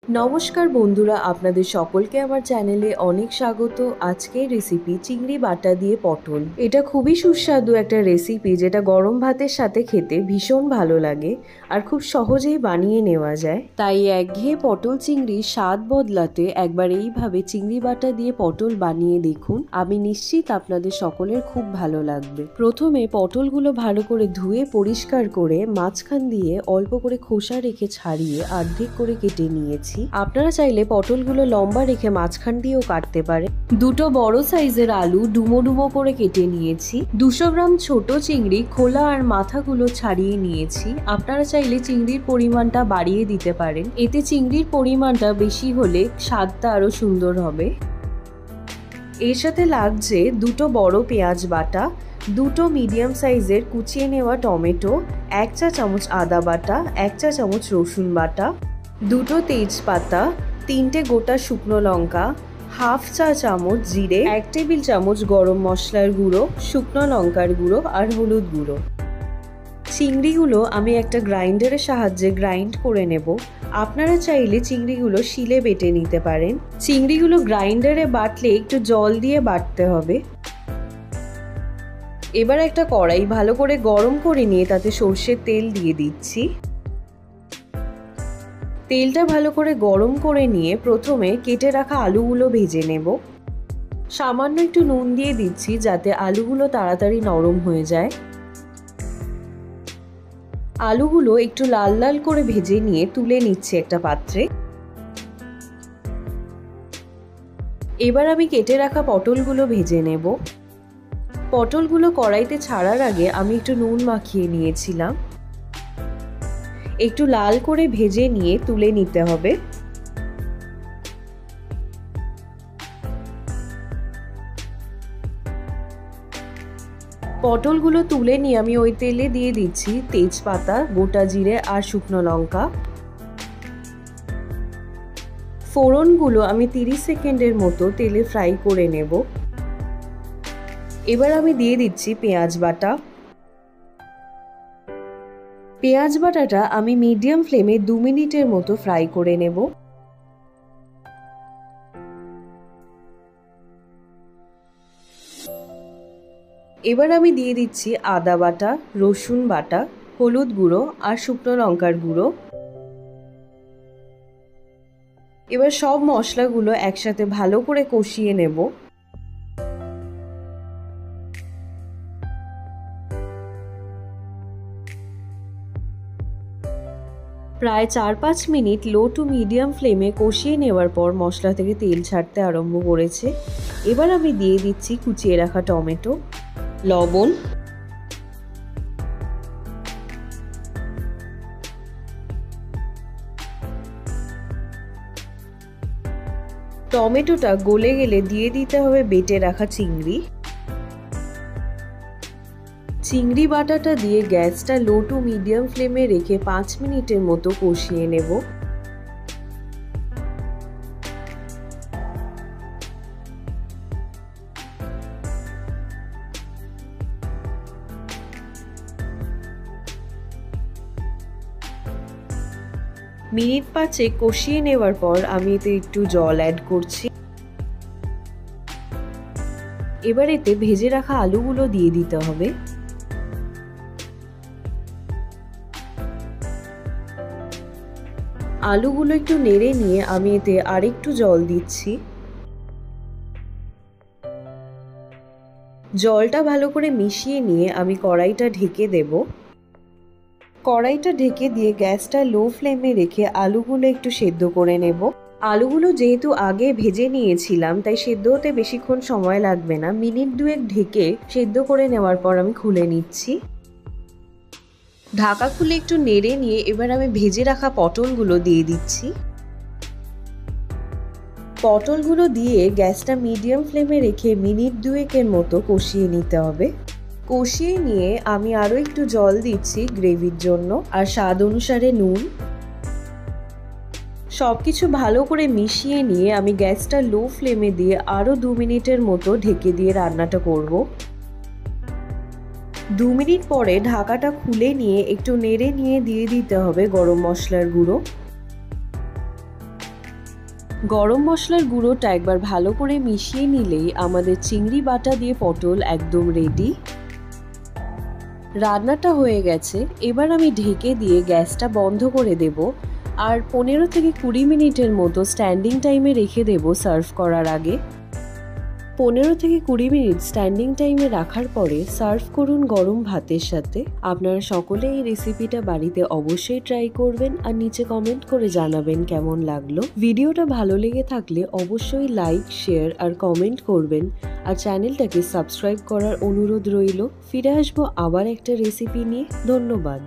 নমস্কার বন্ধুরা, আপনাদের সকলকে আমার চ্যানেলে অনেক স্বাগত। আজকের রেসিপি চিংড়ি বাটা দিয়ে পটল। এটা খুবই সুস্বাদু একটা রেসিপি, যেটা গরম ভাতের সাথে খেতে ভীষণ ভালো লাগে আর খুব সহজেই বানিয়ে নেওয়া যায়। তাই একঘেয়ে পটল চিংড়ির স্বাদ বদলাতে একবার এইভাবে চিংড়ি বাটা দিয়ে পটল বানিয়ে দেখুন। আমি নিশ্চিত আপনাদের সকলের খুব ভালো লাগবে। প্রথমে পটলগুলো ভালো করে ধুয়ে পরিষ্কার করে মাঝখান দিয়ে অল্প করে খোসা রেখে ছাড়িয়ে অর্ধেক করে কেটে নিয়েছি। আপনারা চাইলে পটলগুলো লম্বা রেখে মাঝখান দিয়েও কাটতে পারে। দুটো বড় সাইজের আলু ডুমো ডুমো করে কেটে নিয়েছি। 200 গ্রাম ছোট চিংড়ি খোলা আর মাথাগুলো ছাড়িয়ে নিয়েছি। আপনারা চাইলে চিংড়ির পরিমাণটা বাড়িয়ে দিতে পারেন, এতে চিংড়ির পরিমাণটা বেশি হলে স্বাদটা আরো সুন্দর হবে। এর সাথে লাগছে দুটো বড় পেঁয়াজ বাটা, দুটো মিডিয়াম সাইজের কুচিয়ে নেওয়া টমেটো, 1 চা চামচ আদা বাটা, 1 চা চামচ রসুন বাটা, দুটো তেজপাতা, 3টে গোটা শুকনো লঙ্কা, হাফ চা চামচ জিরে, 1 টেবিল চামচ গরম মশলার গুঁড়ো, শুকনো লঙ্কার গুঁড়ো আর হলুদ গুঁড়ো। চিংড়িগুলো আমি একটা গ্রাইন্ডারের সাহায্যে গ্রাইন্ড করে নেব। আপনারা চাইলে চিংড়িগুলো শিলে বেটে নিতে পারেন। চিংড়িগুলো গ্রাইন্ডারে বাটলে একটু জল দিয়ে বাটতে হবে। এবার একটা কড়াই ভালো করে গরম করে নিয়ে তাতে সর্ষের তেল দিয়ে দিচ্ছি। তেলটা ভালো করে গরম করে নিয়ে প্রথমে কেটে রাখা আলুগুলো ভেজে নেব। সামান্য একটু নুন দিয়ে দিচ্ছি যাতে আলুগুলো তাড়াতাড়ি নরম হয়ে যায়। আলুগুলো একটু লাল লাল করে ভেজে নিয়ে তুলে নিচ্ছি একটা পাত্রে। এবার আমি কেটে রাখা পটলগুলো ভেজে নেব। পটলগুলো কড়াইতে ছাড়ার আগে আমি একটু নুন মাখিয়ে নিয়েছিলাম। একটু লাল করে ভেজে নিয়ে তুলে নিতে হবে। পটলগুলো তুলে নিয়ে আমি ওই তেলে দিয়ে দিচ্ছি তেজপাতা, গোটা জিরে আর শুকনো লঙ্কা। ফোড়নগুলো আমি 30 সেকেন্ডের মতো তেলে ফ্রাই করে নেব। এবার আমি দিয়ে দিচ্ছি পেঁয়াজ বাটা। পেঁয়াজ বাটাটা আমি মিডিয়াম ফ্লেমে 2 মিনিটের মতো ফ্রাই করে নেব। এবার আমি দিয়ে দিচ্ছি আদা বাটা, রসুন বাটা, হলুদ গুঁড়ো আর শুকনো লঙ্কার গুঁড়ো। এবার সব মশলাগুলো একসাথে ভালো করে কষিয়ে নেব। প্রায় 4-5 মিনিট লো টু মিডিয়াম ফ্লেমে কষিয়ে নেওয়ার পর মশলা থেকে তেল ছাড়তে আরম্ভ করেছে। এবার আমি দিয়ে দিচ্ছি কুচিয়ে রাখা টমেটো, লবণ, টমেটোটা গলে গেলে দিয়ে দিতে হবে বেটে রাখা চিংড়ি। চিংড়ি বাটাটা দিয়ে গ্যাসটা লো টু মিডিয়াম ফ্লেমে রেখে 5 মিনিটের মতো কষিয়ে নেব। মিনিট 5 কষিয়ে নেওয়ার পর আমি এতে একটু জল অ্যাড করছি। এবার এতে ভেজে রাখা আলুগুলো দিয়ে দিতে হবে। আলুগুলো একটু নেড়ে নিয়ে আমি এতে আরেকটু জল দিচ্ছি। জলটা ভালো করে মিশিয়ে নিয়ে আমি কড়াইটা ঢেকে দেব। কড়াইটা ঢেকে দিয়ে গ্যাসটা লো ফ্লেমে রেখে আলুগুলো একটু সেদ্ধ করে নেব। আলুগুলো যেহেতু আগে ভেজে নিয়েছিলাম তাই সেদ্ধ হতে বেশিক্ষণ সময় লাগবে না। মিনিট 2 ঢেকে সেদ্ধ করে নেওয়ার পর আমি খুলে নিচ্ছি। ঢাকা খুলে একটু নেড়ে নিয়ে এবার আমি ভেজে রাখা পটলগুলো দিয়ে দিচ্ছি। পটলগুলো দিয়ে গ্যাসটা মিডিয়াম ফ্লেমে রেখে মিনিট 2 মতো কষিয়ে নিতে হবে। কষিয়ে নিয়ে আমি আরও একটু জল দিচ্ছি গ্রেভির জন্য আর স্বাদ অনুসারে নুন। সবকিছু ভালো করে মিশিয়ে নিয়ে আমি গ্যাসটা লো ফ্লেমে দিয়ে আরও 2 মিনিটের মতো ঢেকে দিয়ে রান্নাটা করব। 2 মিনিট পরে ঢাকাটা খুলে নিয়ে একটু নেড়ে নিয়ে দিয়ে দিতে হবে গরম মশলার গুঁড়ো। গরম মশলার গুঁড়োটা একবার ভালো করে মিশিয়ে নিলেই আমাদের চিংড়ি বাটা দিয়ে পটল একদম রেডি। রান্নাটা হয়ে গেছে, এবার আমি ঢেকে দিয়ে গ্যাসটা বন্ধ করে দেব আর 15 থেকে 20 মিনিটের মতো স্ট্যান্ডিং টাইমে রেখে দেব সার্ভ করার আগে। 15 থেকে 20 মিনিট স্ট্যান্ডিং টাইমে রাখার পরে সার্ভ করুন গরম ভাতের সাথে। আপনারা সকলে এই রেসিপিটা বাড়িতে অবশ্যই ট্রাই করবেন আর নিচে কমেন্ট করে জানাবেন কেমন লাগলো। ভিডিওটা ভালো লেগে থাকলে অবশ্যই লাইক, শেয়ার আর কমেন্ট করবেন আর চ্যানেলটাকে সাবস্ক্রাইব করার অনুরোধ রইল। ফিরে আসবো আবার একটা রেসিপি নিয়ে। ধন্যবাদ।